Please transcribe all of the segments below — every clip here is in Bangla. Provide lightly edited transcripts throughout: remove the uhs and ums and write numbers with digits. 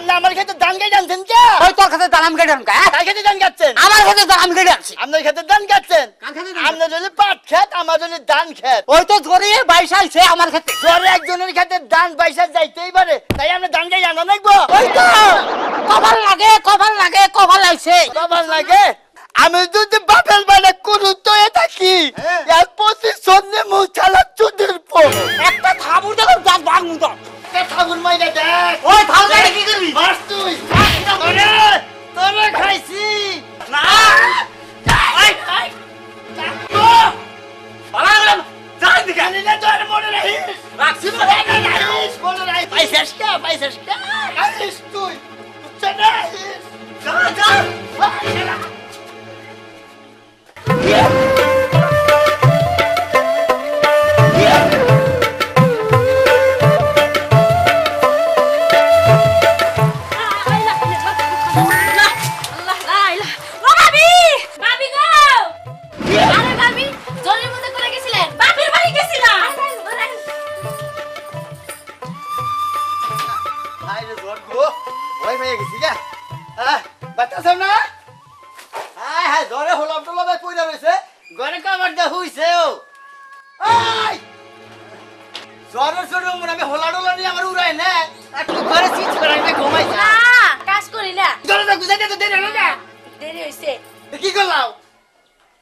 আপনি আমার ক্ষেতে ধান কেটে আনছেন কে? ওই তোর কাছে দাম কেটে আনকা কার ক্ষেতে ধান কাটছেন? আমার কাছে দাম কেটে আনছি আপনার ক্ষেতে ধান কাটছেন? কার ক্ষেতে ধান আপনার হলে পাট ক্ষেত, আমার হলে ধান ক্ষেত। ওই তো ধরে বাইশাইছে আমার ক্ষেতে জ্বরে একজনের ক্ষেতে ধান পয়সা যাইতেই পারে, তাই আমরা ধান কেটে আনা লাগবো। ওই তো কপাল লাগে কপাল আইছে বাবার লাগে আমি যদি বাপের বাড়ি কুরুত হয়ে থাকি এক পজিশন নে মুছালা চুদির পর একটা থাবুর দেখো দাঁত ভাঙু তো ঠাকুর মাইনা দেখ ওই থাবুর কি করবি মার তুই তোরে তোরে খাইছি না ওই পালা গেলাম জান দিকে জানি না তোর মনে রাখিস রাখছি মনে রাখিস মনে রাখিস পয়সাস কে রাখিস তুই বুঝছ না যা যা আইরে জোর গো ওই মেয়ে গেছি গা বাতাসম না আয় হায় ধরে হলাম তো লবাই পয়রা রইছে ঘরে কামার দা হইছে ও আই জরের ছোট মনে আমি হোলা ডলা নিয়ে আমার উড়াই না একটু ঘরে চিজ করে আমি ঘুমাই না কাজ করি না ধরে তো গুজাইতে তো দেরি হলো না দেরি হইছে কি করলাম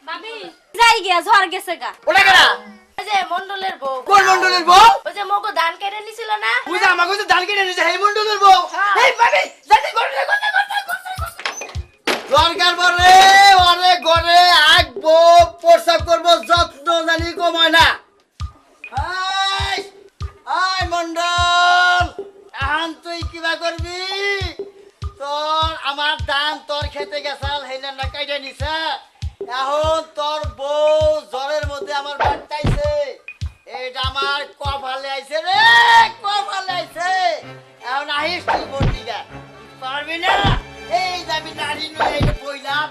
ভাবি যাই গিয়া ঝড় গেছে গা ওটা কেনা ওই যে মন্ডলের বউ কোন মন্ডলের বউ ওই যে মগো ধান কেটে নিছিল না বুঝা আমাকে তো ডাল কেটে নিছে এই মন্ডলের বউ হ্যাঁ। এই ভাবি জানি করে দরকার পড়ে অরে ঘরে আগবো প্রসাব করবো যত্ন জানি কমায় না আই আই মন্ডল এখন তুই কিবা করবি তোর আমার দান তোর খেতে গেছাল হেনা না কাইটা নিছে এখন তোর বউ জ্বরের মধ্যে আমার বাড়তাইছে এটা আমার কপালে আইছে রে কপালে আইছে এখন আহিস তুই বোন দিগা পারবি না এই যাবি নারী নয় এই বইলাম